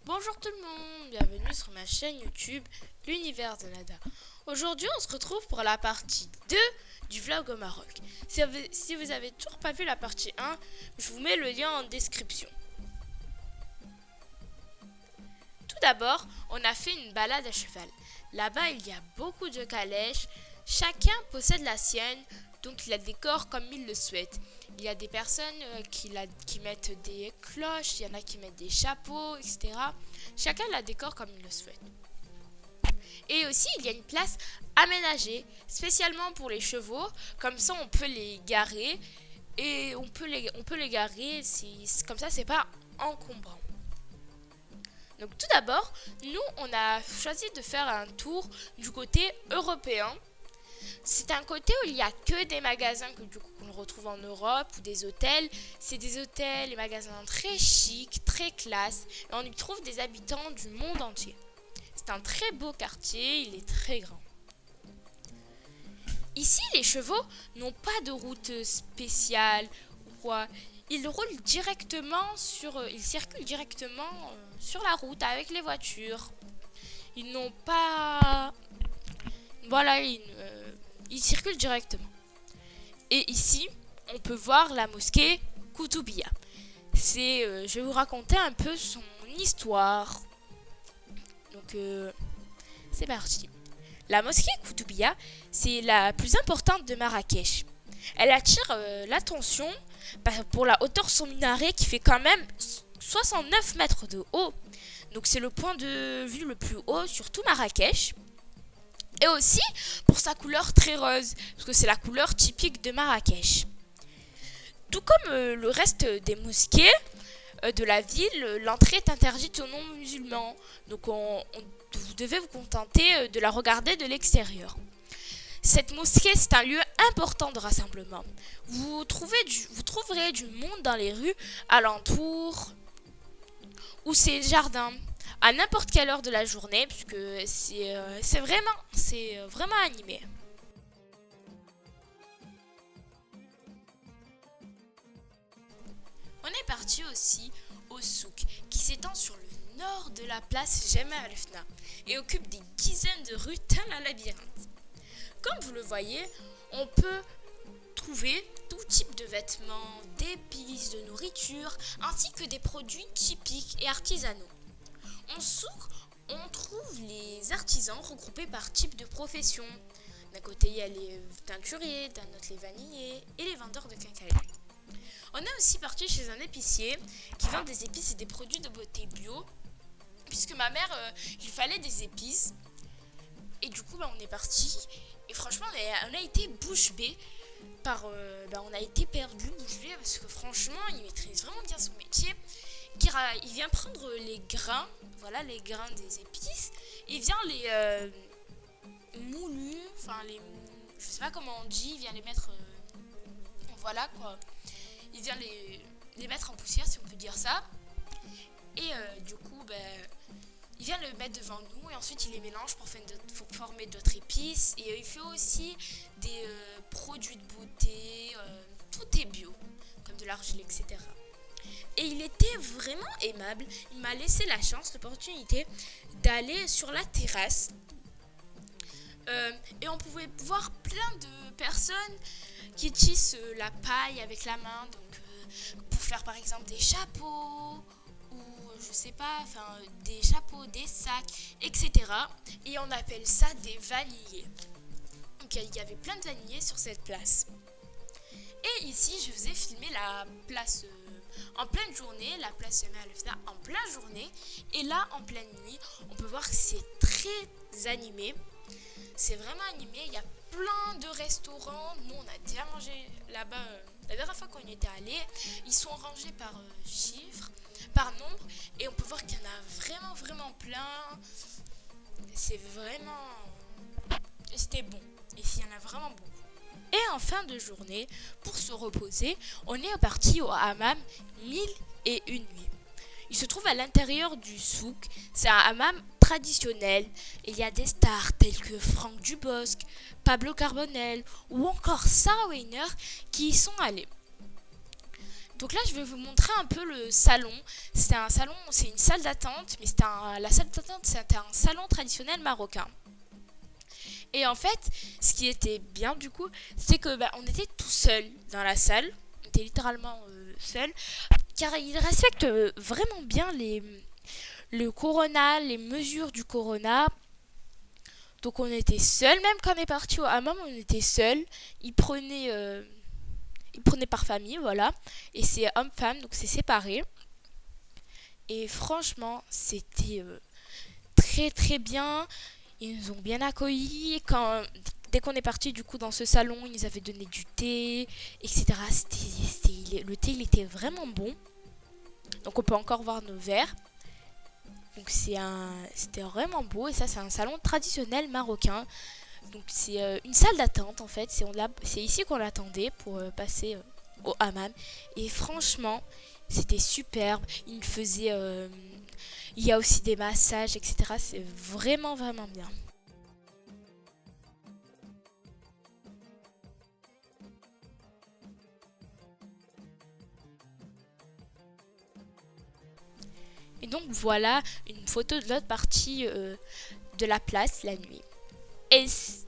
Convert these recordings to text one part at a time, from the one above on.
Bonjour tout le monde, bienvenue sur ma chaîne YouTube, l'univers de Nada. Aujourd'hui on se retrouve pour la partie 2 du vlog au Maroc. Si vous avez toujours pas vu la partie 1, je vous mets le lien en description. Tout d'abord, on a fait une balade à cheval. Là-bas il y a beaucoup de calèches, chacun possède la sienne, donc il la décore comme il le souhaite. Il y a des personnes qui mettent des cloches, il y en a qui mettent des chapeaux, etc. Chacun la décore comme il le souhaite. Et aussi, il y a une place aménagée, spécialement pour les chevaux. Comme ça, on peut les garer. Et on peut les garer, comme ça, c'est pas encombrant. Donc tout d'abord, nous, on a choisi de faire un tour du côté européen. C'est un côté où il n'y a que des magasins qu'on retrouve en Europe ou des hôtels. C'est des hôtels et magasins très chics, très classe. Et on y trouve des habitants du monde entier. C'est un très beau quartier, il est très grand. Ici, les chevaux n'ont pas de route spéciale ou quoi. Ils circulent directement sur la route avec les voitures. Ils n'ont pas... Voilà, ils circulent directement. Et ici, on peut voir la mosquée Koutoubia. Je vais vous raconter un peu son histoire. Donc, c'est parti. La mosquée Koutoubia, c'est la plus importante de Marrakech. Elle attire l'attention pour la hauteur de son minaret qui fait quand même 69 mètres de haut. Donc, c'est le point de vue le plus haut sur tout Marrakech. Et aussi pour sa couleur très rose, parce que c'est la couleur typique de Marrakech. Tout comme le reste des mosquées de la ville, l'entrée est interdite aux non-musulmans. Donc vous devez vous contenter de la regarder de l'extérieur. Cette mosquée, c'est un lieu important de rassemblement. Vous trouverez du monde dans les rues alentours ou ces jardins à n'importe quelle heure de la journée, puisque c'est vraiment animé. On est parti aussi au souk, qui s'étend sur le nord de la place Jemaa el-Fna et occupe des dizaines de rues tel un labyrinthe. Comme vous le voyez, on peut trouver tout type de vêtements, d'épices, de nourriture, ainsi que des produits typiques et artisanaux. En souk, on trouve les artisans regroupés par type de profession. D'un côté, il y a les teinturiers, d'un autre les vanilliers et les vendeurs de quincaillerie. On est aussi parti chez un épicier qui vend des épices et des produits de beauté bio, puisque ma mère, il fallait des épices. Et du coup, on est parti. Et franchement, on a été bouche bée. On a été perdu bouche bée parce que franchement, il maîtrise vraiment bien son métier. Il vient prendre les grains, voilà les grains des épices, il vient les moulus, je sais pas comment on dit, il vient les mettre, voilà quoi, il vient les mettre en poussière si on peut dire ça, et du coup il vient le mettre devant nous et ensuite il les mélange pour former d'autres épices, et il fait aussi des produits de beauté, tout est bio, comme de l'argile, etc. Et il était vraiment aimable. Il m'a laissé la chance, l'opportunité d'aller sur la terrasse. Et on pouvait voir plein de personnes qui tissent la paille avec la main. Donc, pour faire par exemple des chapeaux, ou je sais pas, des chapeaux, des sacs, etc. Et on appelle ça des vanilliers. Donc, il y avait plein de vanilliers sur cette place. Et ici, je vous ai filmé la place en pleine journée, la place Jemaa el-Fna en pleine journée. Et là, en pleine nuit, on peut voir que c'est très animé. C'est vraiment animé, il y a plein de restaurants. Nous, on a déjà mangé là-bas. La dernière fois qu'on y était allé, ils sont rangés par chiffres, par nombre. Et on peut voir qu'il y en a vraiment plein. C'était bon. Et il y en a vraiment beaucoup. Et en fin de journée, pour se reposer, on est parti au hammam 1001 nuits. Il se trouve à l'intérieur du souk. C'est un hammam traditionnel. Et il y a des stars telles que Franck Dubosc, Pablo Carbonell ou encore Sarah Weiner qui y sont allés. Donc là, je vais vous montrer un peu le salon. C'est un salon, c'est une salle d'attente, mais la salle d'attente, c'était un salon traditionnel marocain. Et en fait, ce qui était bien du coup, c'est que on était tout seul dans la salle. On était littéralement seul, car ils respectent vraiment bien le corona, les mesures du corona. Donc on était seul, même quand on est parti au hammam, on était seul. Ils prenaient par famille, voilà. Et c'est homme-femme, donc c'est séparé. Et franchement, c'était très très bien. Ils nous ont bien accueillis. Dès qu'on est parti du coup dans ce salon, ils nous avaient donné du thé, etc. Le thé, il était vraiment bon. Donc on peut encore voir nos verres. Donc c'était vraiment beau. Et ça, c'est un salon traditionnel marocain. Donc c'est une salle d'attente en fait. C'est ici qu'on l'attendait pour passer au hammam. Et franchement, c'était superbe. Il y a aussi des massages, etc. C'est vraiment vraiment bien. Et donc voilà une photo de l'autre partie de la place la nuit. Et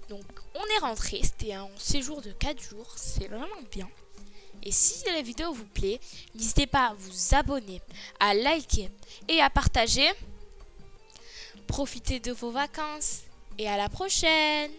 donc on est rentré, c'était un séjour de 4 jours, c'est vraiment bien. Et si la vidéo vous plaît, n'hésitez pas à vous abonner, à liker et à partager. Profitez de vos vacances et à la prochaine!